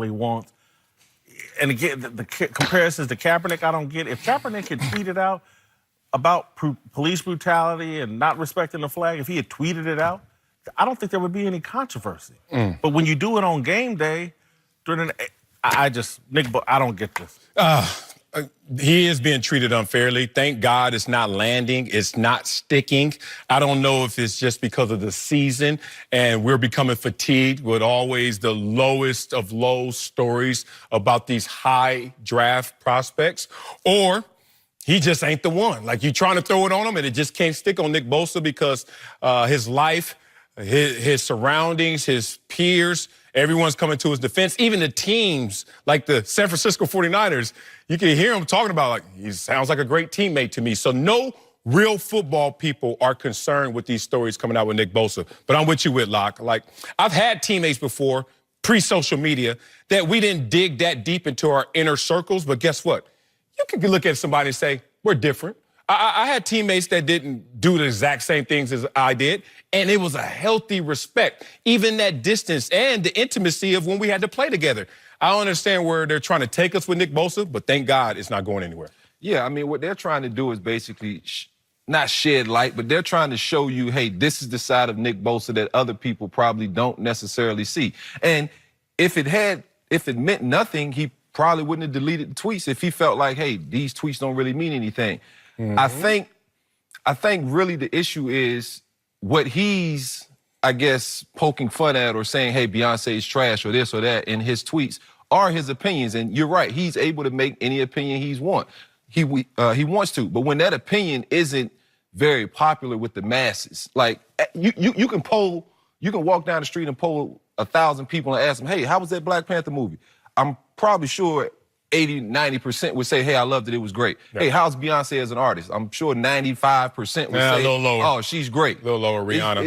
he wants. And again, the comparisons to Kaepernick, I don't get. If Kaepernick had tweeted out about police brutality and not respecting the flag, if he had tweeted it out, I don't think there would be any controversy. But when you do it on game day, I don't get this. He is being treated unfairly. Thank God it's not landing. It's not sticking. I don't know if it's just because of the season and we're becoming fatigued with always the lowest of low stories about these high draft prospects, or he just ain't the one. Like, you're trying to throw it on him and it just can't stick on Nick Bosa because his life, his surroundings, his peers, everyone's coming to his defense. Even the teams, like the San Francisco 49ers, you can hear him talking about, like, he sounds like a great teammate to me. So no real football people are concerned with these stories coming out with Nick Bosa. But I'm with you, Whitlock. Like, I've had teammates before, pre-social media, that we didn't dig that deep into our inner circles. But guess what? You can look at somebody and say, we're different. I had teammates that didn't do the exact same things as I did, and it was a healthy respect, even that distance and the intimacy of when we had to play together. I don't understand where they're trying to take us with Nick Bosa, but thank God it's not going anywhere. Yeah, I mean, what they're trying to do is basically not shed light, but they're trying to show you, hey, this is the side of Nick Bosa that other people probably don't necessarily see. And if it meant nothing, he probably wouldn't have deleted the tweets if he felt like, hey, these tweets don't really mean anything. I think really the issue is what he's, I guess, poking fun at or saying, hey, Beyonce's trash or this or that in his tweets are his opinions. And you're right, he's able to make any opinion he wants to. But when that opinion isn't very popular with the masses, like you can walk down the street and poll 1,000 people and ask them, hey, how was that Black Panther movie? I'm probably sure 80-90% would say, hey, I loved it, it was great. Yeah. Hey, how's Beyonce as an artist? I'm sure 95% would say, a little lower. Oh, she's great. A little lower, Rihanna.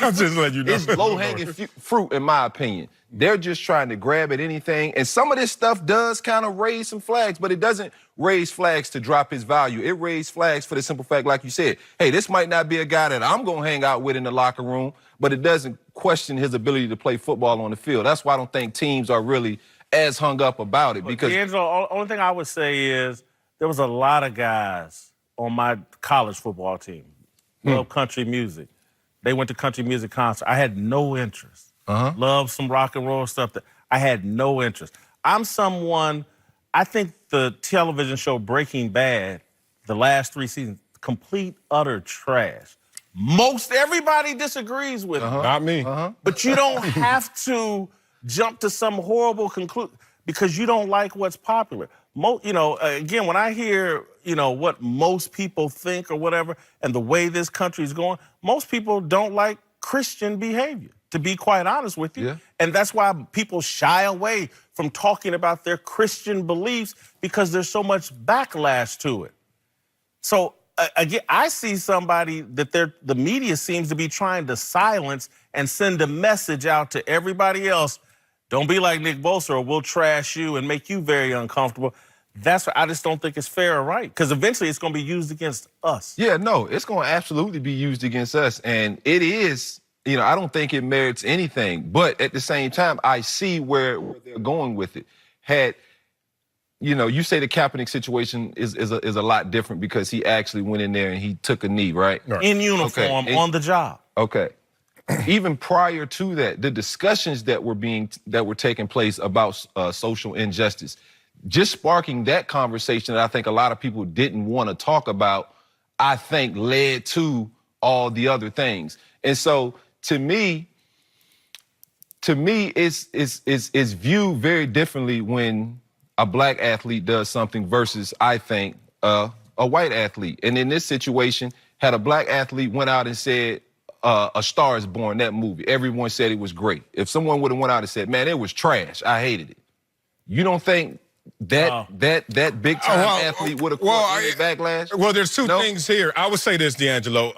I'm just letting you know. It's low-hanging fruit, in my opinion. They're just trying to grab at anything. And some of this stuff does kind of raise some flags, but it doesn't raise flags to drop his value. It raised flags for the simple fact, like you said, hey, this might not be a guy that I'm going to hang out with in the locker room, but it doesn't question his ability to play football on the field. That's why I don't think teams are really as hung up about it. Because D'Angelo, only thing I would say is there was a lot of guys on my college football team love country music. They went to country music concert. I had no interest. Love some rock and roll stuff. I had no interest. I'm someone, I think the television show Breaking Bad, the last 3 seasons, complete, utter trash. Most everybody disagrees with me. Not me. But you don't have to jump to some horrible conclusion because you don't like what's popular. Again, when I hear, what most people think or whatever, and the way this country is going, most people don't like Christian behavior, to be quite honest with you. Yeah. And that's why people shy away from talking about their Christian beliefs because there's so much backlash to it. So, again, I see somebody that the media seems to be trying to silence and send a message out to everybody else. Don't be like Nick Bosa or we'll trash you and make you very uncomfortable. That's what I just don't think it's fair or right, because eventually it's going to be used against us. Yeah, no, it's going to absolutely be used against us. And it is, I don't think it merits anything. But at the same time, I see where they're going with it. You say the Kaepernick situation is a lot different because he actually went in there and he took a knee, right? In uniform, on the job. Okay. Even prior to that, the discussions that were taking place about social injustice, just sparking that conversation that I think a lot of people didn't want to talk about, I think led to all the other things. And so to me, it's viewed very differently when a black athlete does something versus, I think, a white athlete. And in this situation, had a black athlete went out and said, A Star is Born, that movie, everyone said it was great. If someone would have went out and said, man, it was trash, I hated it, you don't think that big time athlete would have caught any backlash? Well, there's two things here. I would say this, D'Angelo.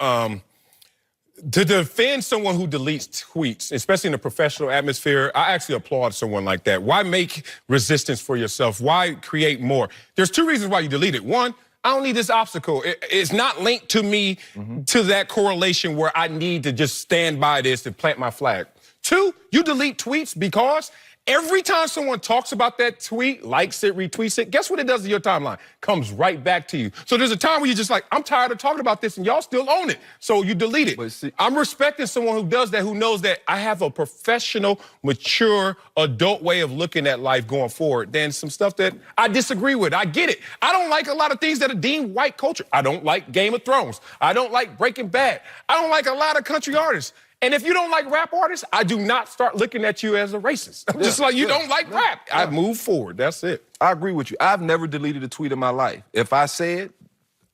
To defend someone who deletes tweets, especially in a professional atmosphere, I actually applaud someone like that. Why make resistance for yourself? Why create more? There's two reasons why you delete it. One, I don't need this obstacle. It's not linked to me to that correlation where I need to just stand by this and plant my flag. Two, you delete tweets because Every time someone talks about that tweet, likes it, retweets it, guess what it does to your timeline? Comes right back to you. So there's a time where you're just like, I'm tired of talking about this, and y'all still own it. So you delete it. See, I'm respecting someone who does that, who knows that I have a professional, mature, adult way of looking at life going forward than some stuff that I disagree with. I get it. I don't like a lot of things that are deemed white culture. I don't like Game of Thrones. I don't like Breaking Bad. I don't like a lot of country artists. And if you don't like rap artists, I do not start looking at you as a racist. I'm just like, you don't like rap. I move forward. That's it. I agree with you. I've never deleted a tweet in my life. If I say it,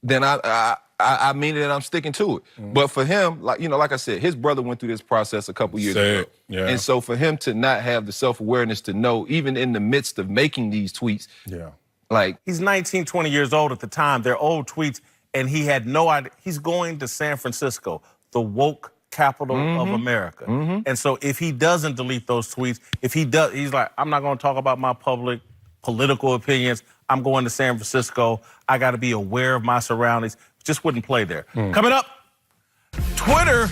then I mean it and I'm sticking to it. But for him, like I said, his brother went through this process a couple years ago. Yeah. And so for him to not have the self-awareness to know, even in the midst of making these tweets, like he's 19, 20 years old at the time. They're old tweets, and he had no idea. He's going to San Francisco, the woke capital of America. And so if he doesn't delete those tweets, if he does, he's like, I'm not going to talk about my public political opinions. I'm going to San Francisco. I got to be aware of my surroundings. Just wouldn't play there. Coming up, Twitter